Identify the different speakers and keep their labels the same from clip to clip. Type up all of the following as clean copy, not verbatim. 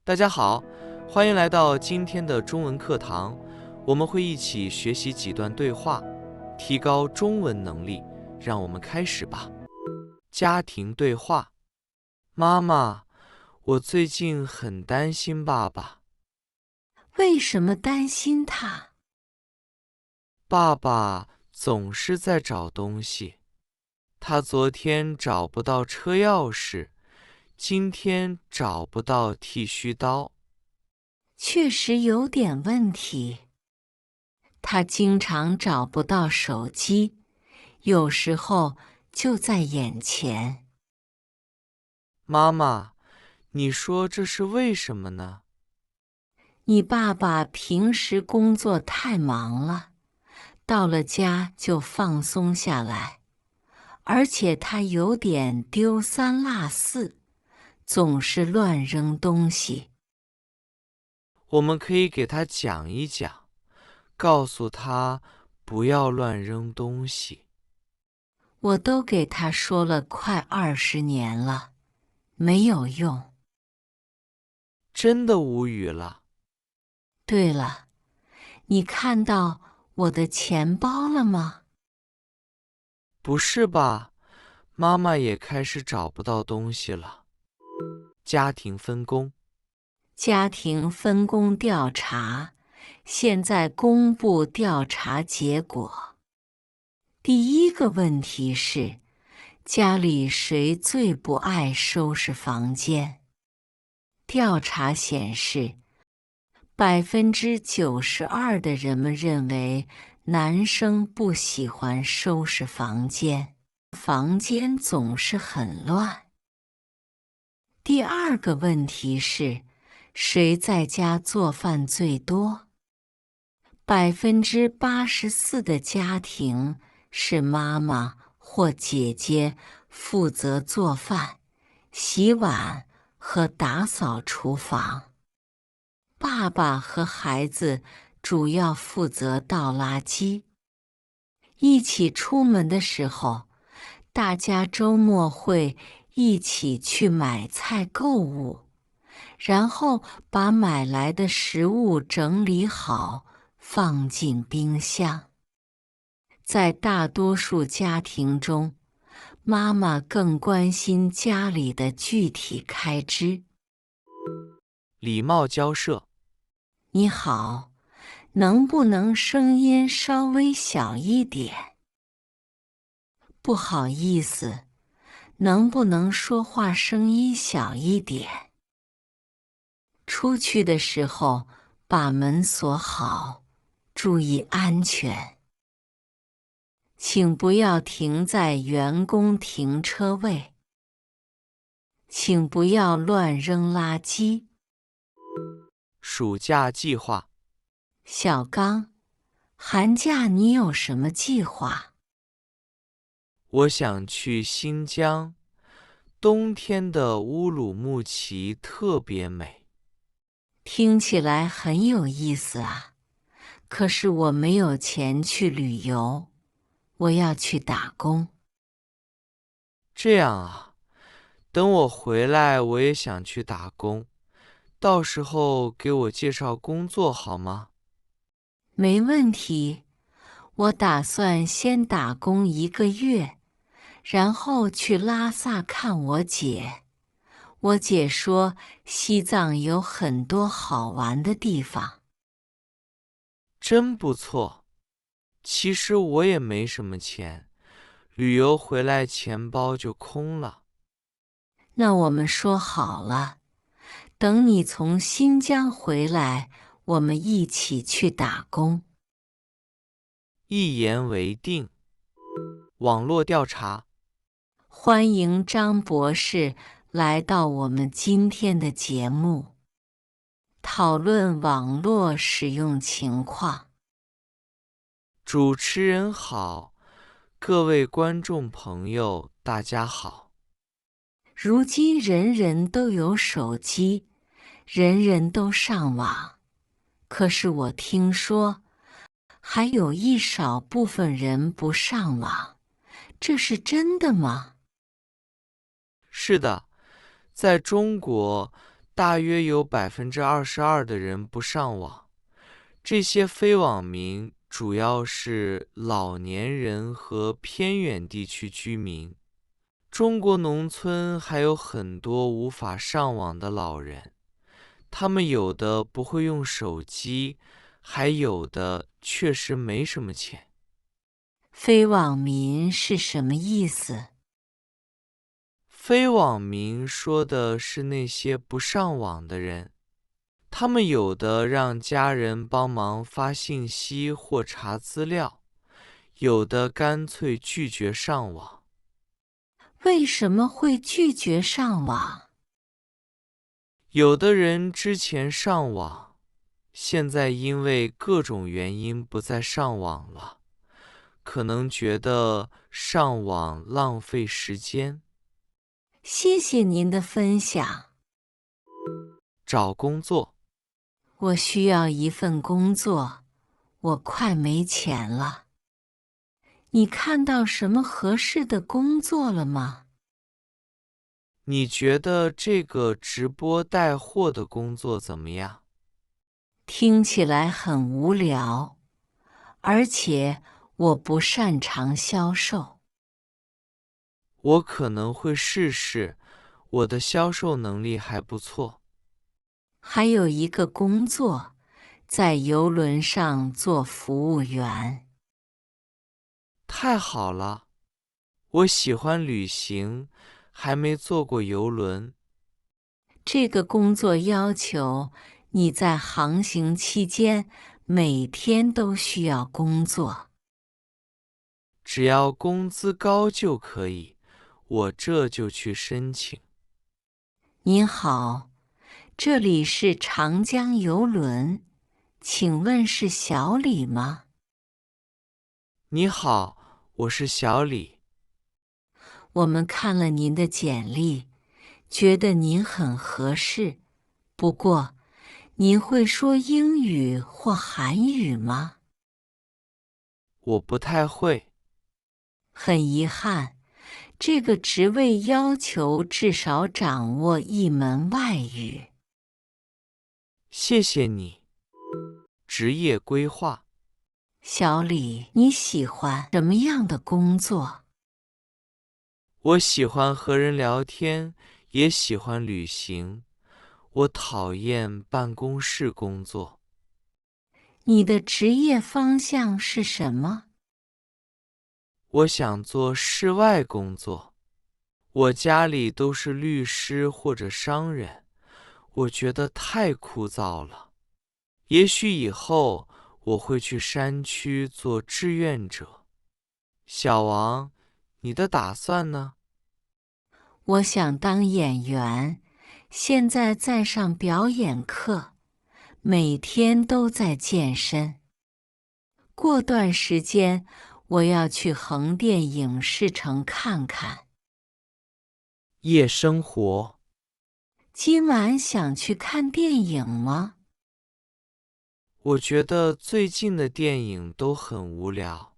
Speaker 1: 大家好，欢迎来到今天的中文课堂。我们会一起学习几段对话，提高中文能力。让我们开始吧。家庭对话：妈妈，我最近很担心爸爸。
Speaker 2: 为什么担心他？
Speaker 1: 爸爸总是在找东西，他昨天找不到车钥匙，今天找不到剃须刀。
Speaker 2: 确实有点问题。他经常找不到手机，有时候就在眼前。
Speaker 1: 妈妈，你说这是为什么呢？
Speaker 2: 你爸爸平时工作太忙了，到了家就放松下来，而且他有点丢三落四，总是乱扔东西。
Speaker 1: 我们可以给他讲一讲，告诉他不要乱扔东西。
Speaker 2: 我都给他说了快20年了，没有用。
Speaker 1: 真的无语了。
Speaker 2: 对了，你看到我的钱包了吗？
Speaker 1: 不是吧？妈妈也开始找不到东西了。家庭分工：
Speaker 2: 家庭分工调查，现在公布调查结果。第一个问题是，家里谁最不爱收拾房间？调查显示，92%的人们认为男生不喜欢收拾房间，房间总是很乱。第二个问题是，谁在家做饭最多？84%的家庭是妈妈或姐姐负责做饭、洗碗和打扫厨房。爸爸和孩子主要负责倒垃圾。一起出门的时候，大家周末会一起去买菜购物，然后把买来的食物整理好，放进冰箱。在大多数家庭中，妈妈更关心家里的具体开支。
Speaker 1: 礼貌交涉：
Speaker 2: 你好，能不能声音稍微小一点？不好意思，能不能说话声音小一点？出去的时候把门锁好，注意安全。请不要停在员工停车位。请不要乱扔垃圾。
Speaker 1: 暑假计划：
Speaker 2: 小刚，寒假你有什么计划？
Speaker 1: 我想去新疆，冬天的乌鲁木齐特别美。
Speaker 2: 听起来很有意思啊，可是我没有钱去旅游，我要去打工。
Speaker 1: 这样啊，等我回来，我也想去打工，到时候给我介绍工作好吗？
Speaker 2: 没问题，我打算先打工1个月，然后去拉萨看我姐。我姐说西藏有很多好玩的地方。
Speaker 1: 真不错。其实我也没什么钱，旅游回来钱包就空了。
Speaker 2: 那我们说好了，等你从新疆回来，我们一起去打工。
Speaker 1: 一言为定。网络调查：
Speaker 2: 欢迎张博士来到我们今天的节目，讨论网络使用情况。
Speaker 1: 主持人好，各位观众朋友，大家好。
Speaker 2: 如今人人都有手机，人人都上网，可是我听说，还有一少部分人不上网，这是真的吗？
Speaker 1: 是的，在中国，大约有22%的人不上网。这些非网民主要是老年人和偏远地区居民。中国农村还有很多无法上网的老人，他们有的不会用手机，还有的确实没什么钱。
Speaker 2: 非网民是什么意思？
Speaker 1: 非网民说的是那些不上网的人，他们有的让家人帮忙发信息或查资料，有的干脆拒绝上网。
Speaker 2: 为什么会拒绝上网？
Speaker 1: 有的人之前上网，现在因为各种原因不再上网了，可能觉得上网浪费时间。
Speaker 2: 谢谢您的分享。
Speaker 1: 找工作，
Speaker 2: 我需要一份工作，我快没钱了。你看到什么合适的工作了吗？
Speaker 1: 你觉得这个直播带货的工作怎么样？
Speaker 2: 听起来很无聊，而且我不擅长销售。
Speaker 1: 我可能会试试，我的销售能力还不错。
Speaker 2: 还有一个工作，在邮轮上做服务员。
Speaker 1: 太好了，我喜欢旅行，还没坐过邮轮。
Speaker 2: 这个工作要求你在航行期间每天都需要工作。
Speaker 1: 只要工资高就可以，我这就去申请。
Speaker 2: 您好，这里是长江邮轮，请问是小李吗？
Speaker 1: 你好，我是小李。
Speaker 2: 我们看了您的简历，觉得您很合适。不过，您会说英语或韩语吗？
Speaker 1: 我不太会。
Speaker 2: 很遗憾，这个职位要求至少掌握一门外语。
Speaker 1: 谢谢你。职业规划，
Speaker 2: 小李，你喜欢什么样的工作？
Speaker 1: 我喜欢和人聊天，也喜欢旅行。我讨厌办公室工作。
Speaker 2: 你的职业方向是什么？
Speaker 1: 我想做室外工作。我家里都是律师或者商人，我觉得太枯燥了。也许以后我会去山区做志愿者。小王，你的打算呢？
Speaker 2: 我想当演员，现在在上表演课，每天都在健身。过段时间我要去横店影视城看看。
Speaker 1: 夜生活，
Speaker 2: 今晚想去看电影吗？
Speaker 1: 我觉得最近的电影都很无聊。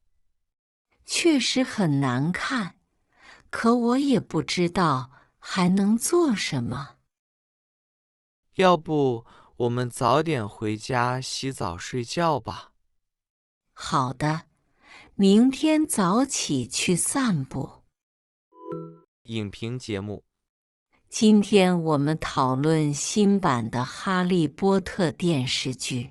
Speaker 2: 确实很难看，可我也不知道还能做什么。
Speaker 1: 要不我们早点回家洗澡睡觉吧。
Speaker 2: 好的，明天早起去散步。
Speaker 1: 影评节目，
Speaker 2: 今天我们讨论新版的《哈利波特》电视剧。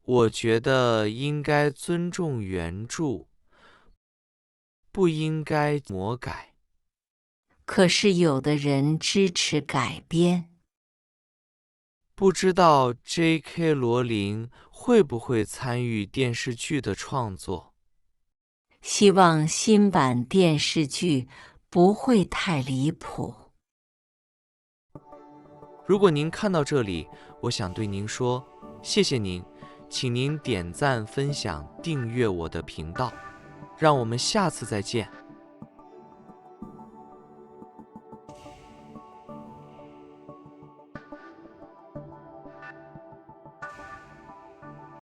Speaker 1: 我觉得应该尊重原著，不应该魔改。
Speaker 2: 可是有的人支持改编。
Speaker 1: 不知道 J.K. 罗琳会不会参与电视剧的创作？
Speaker 2: 希望新版电视剧不会太离谱。
Speaker 1: 如果您看到这里，我想对您说，谢谢您，请您点赞、分享、订阅我的频道，让我们下次再见。